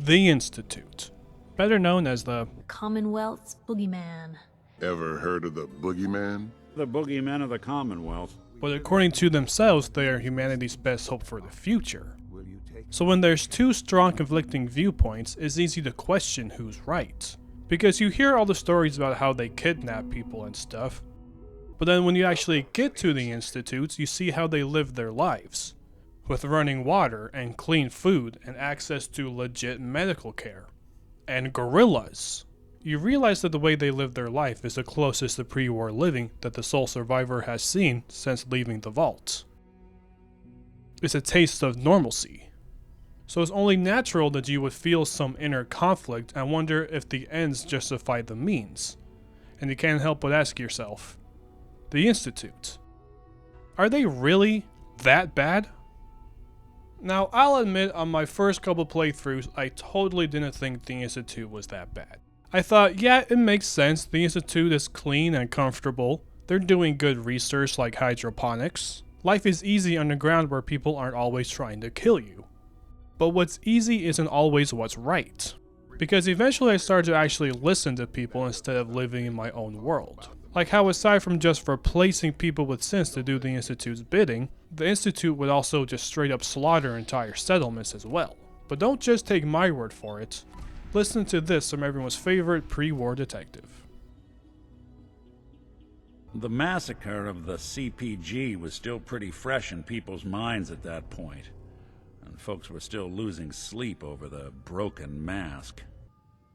The Institute, better known as the Commonwealth's boogeyman. Ever heard of the boogeyman? The boogeymen of the Commonwealth. but according to themselves, they are humanity's best hope for the future. So when there's two strong conflicting viewpoints, it's easy to question who's right. Because you hear all the stories about how they kidnap people and stuff, but then when you actually get to the institutes, you see how they live their lives. With running water and clean food and access to legit medical care. And gorillas. You realize that the way they live their life is the closest to pre-war living that the sole survivor has seen since leaving the vault. It's a taste of normalcy. So it's only natural that you would feel some inner conflict and wonder if the ends justify the means. And you can't help but ask yourself, the Institute, are they really that bad? Now, I'll admit on my first couple playthroughs, I totally didn't think the Institute was that bad. I thought, yeah, it makes sense, the Institute is clean and comfortable, they're doing good research like hydroponics, life is easy underground where people aren't always trying to kill you. But what's easy isn't always what's right. Because eventually I started to actually listen to people instead of living in my own world. Like how aside from just replacing people with sense to do the Institute's bidding, the Institute would also just straight up slaughter entire settlements as well. But don't just take my word for it. Listen to this from everyone's favorite pre-war detective. The massacre of the CPG was still pretty fresh in people's minds at that point, and folks were still losing sleep over the broken mask.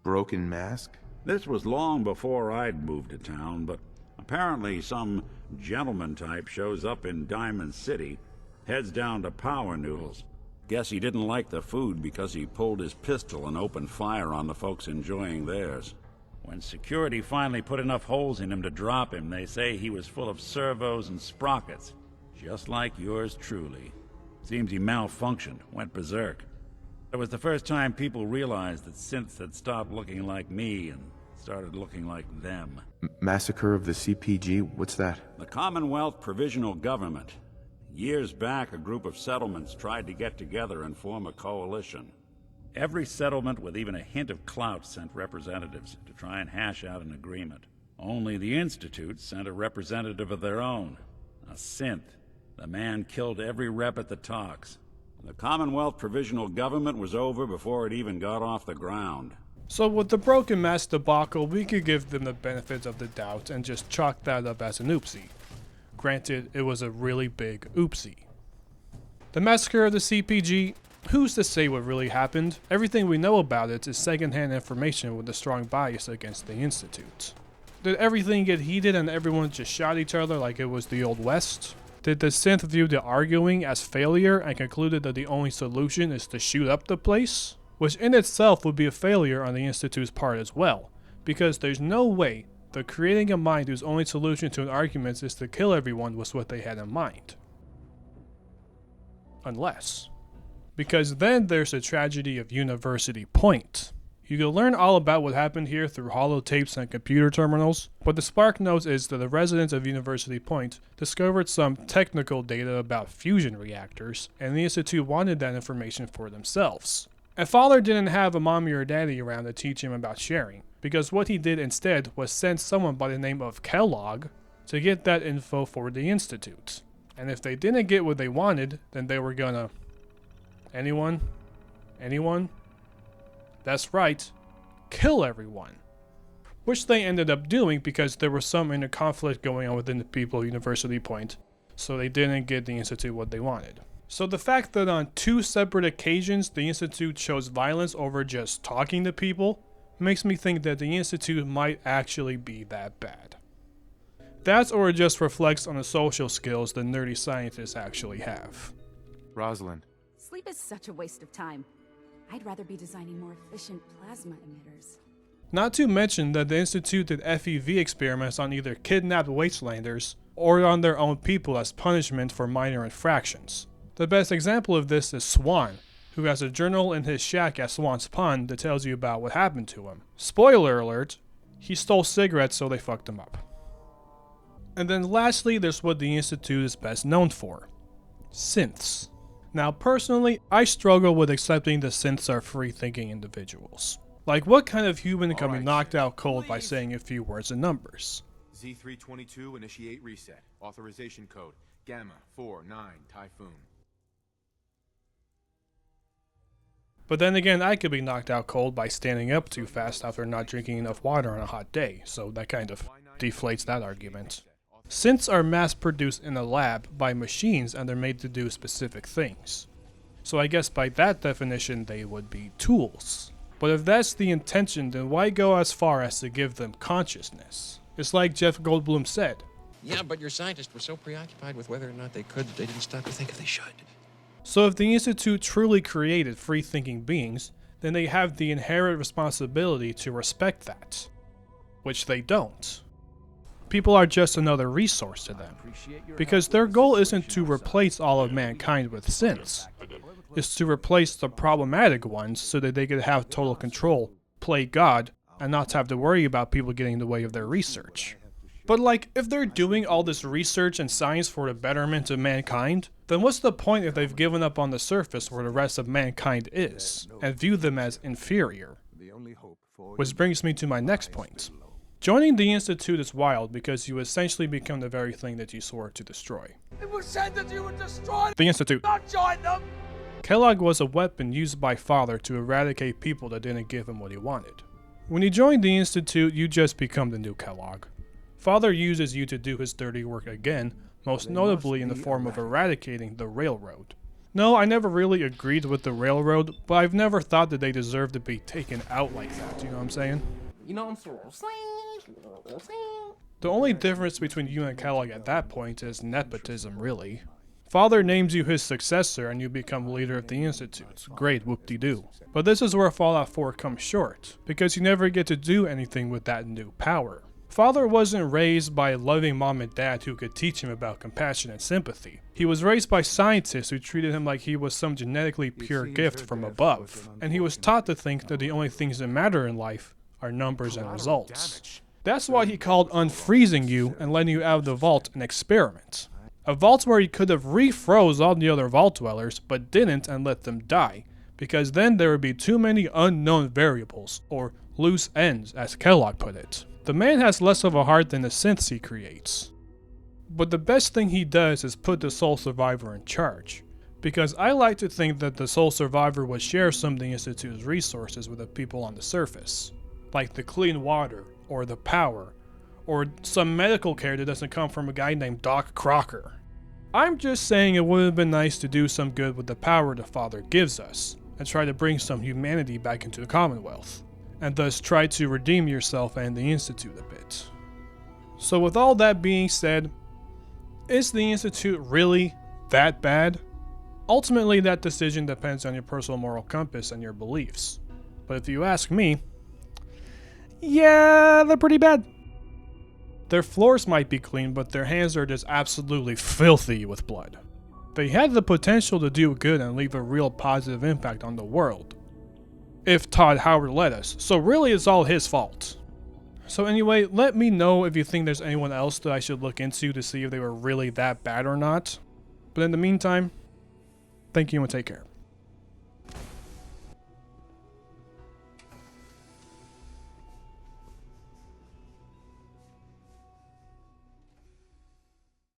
Broken mask? This was long before I'd moved to town, but apparently some gentleman type shows up in Diamond City, heads down to Power Noodles. Guess he didn't like the food because he pulled his pistol and opened fire on the folks enjoying theirs. When security finally put enough holes in him to drop him, they say he was full of servos and sprockets, just like yours truly. Seems he malfunctioned, went berserk. It was the first time people realized that synths had stopped looking like me and started looking like them. Massacre of the CPG? What's that? The Commonwealth Provisional Government. Years back, a group of settlements tried to get together and form a coalition. Every settlement with even a hint of clout sent representatives to try and hash out an agreement. Only the Institute sent a representative of their own, a synth. The man killed every rep at the talks. The Commonwealth Provisional Government was over before it even got off the ground. So with the broken mask debacle, we could give them the benefit of the doubt and just chalk that up as an oopsie. Granted, it was a really big oopsie. The massacre of the CPG, who's to say what really happened? Everything we know about it is secondhand information with a strong bias against the Institute. Did everything get heated and everyone just shot each other like it was the Old West? Did the synth view the arguing as failure and concluded that the only solution is to shoot up the place? Which in itself would be a failure on the Institute's part as well, because there's no way that creating a mind whose only solution to an argument is to kill everyone was what they had in mind. Unless. Because then there's the tragedy of University Point. You can learn all about what happened here through holotapes and computer terminals, but the spark note is that the residents of University Point discovered some technical data about fusion reactors, and the Institute wanted that information for themselves. And Fowler didn't have a mommy or daddy around to teach him about sharing, because what he did instead was send someone by the name of Kellogg to get that info for the Institute. And if they didn't get what they wanted, then they were gonna... Anyone? That's right, kill everyone. Which they ended up doing because there was some inner conflict going on within the people of University Point, so they didn't get the Institute what they wanted. So the fact that on two separate occasions the Institute chose violence over just talking to people makes me think that the Institute might actually be that bad. That or it just reflects on the social skills the nerdy scientists actually have. Rosalind. Sleep is such a waste of time. I'd rather be designing more efficient plasma emitters. Not to mention that the Institute did FEV experiments on either kidnapped wastelanders or on their own people as punishment for minor infractions. The best example of this is Swan, who has a journal in his shack at Swan's Pond that tells you about what happened to him. Spoiler alert, he stole cigarettes so they fucked him up. And then lastly, there's what the Institute is best known for. Synths. Now personally, I struggle with accepting the synths are free-thinking individuals. Like, what kind of human can be Alright, knocked out cold by saying a few words and numbers? Z322, initiate reset. Authorization code, Gamma 49 Typhoon. But then again, I could be knocked out cold by standing up too fast after not drinking enough water on a hot day, so that kind of deflates that argument. Synths are mass-produced in a lab by machines and they're made to do specific things. So I guess by that definition they would be tools. But if that's the intention, then why go as far as to give them consciousness? It's like Jeff Goldblum said. Yeah, but your scientists were so preoccupied with whether or not they could that they didn't stop to think if they should. So if the Institute truly created free-thinking beings, then they have the inherent responsibility to respect that. Which they don't. People are just another resource to them. Because their goal isn't to replace all of mankind with synths. It's to replace the problematic ones so that they could have total control, play God, and not have to worry about people getting in the way of their research. But like, if they're doing all this research and science for the betterment of mankind, then what's the point if they've given up on the surface where the rest of mankind is, and view them as inferior? Which brings me to my next point. Joining the Institute is wild because you essentially become the very thing that you swore to destroy. It was said that you would destroy The Institute. not join them! Kellogg was a weapon used by Father to eradicate people that didn't give him what he wanted. When you join the Institute, you just become the new Kellogg. Father uses you to do his dirty work again, most notably in the form of eradicating the Railroad. No, I never really agreed with the Railroad, but I've never thought that they deserve to be taken out like that, you know what I'm saying? You know I'm so The only difference between you and Kellogg at that point is nepotism, really. Father names you his successor and you become leader of the Institute. Great, whoop-de-doo. But this is where Fallout 4 comes short, because you never get to do anything with that new power. Father wasn't raised by a loving mom and dad who could teach him about compassion and sympathy. He was raised by scientists who treated him like he was some genetically pure gift from above, and he was taught to think that the only things that matter in life are numbers and results. That's why he called unfreezing you and letting you out of the vault an experiment. A vault where he could have refroze all the other vault dwellers, but didn't and let them die, because then there would be too many unknown variables, or loose ends, as Kellogg put it. The man has less of a heart than the synths he creates. But the best thing he does is put the Sole Survivor in charge, because I like to think that the Sole Survivor would share some of the Institute's resources with the people on the surface, like the clean water, or the power, or some medical care that doesn't come from a guy named Doc Crocker. I'm just saying it would have been nice to do some good with the power the Father gives us, and try to bring some humanity back into the Commonwealth, and thus try to redeem yourself and the Institute a bit. So with all that being said, is the Institute really that bad? Ultimately, that decision depends on your personal moral compass and your beliefs. But if you ask me, yeah, they're pretty bad. Their floors might be clean, but their hands are just absolutely filthy with blood. They had the potential to do good and leave a real positive impact on the world, if Todd Howard let us, so really it's all his fault. So anyway, let me know if you think there's anyone else that I should look into to see if they were really that bad or not. But in the meantime, thank you and take care.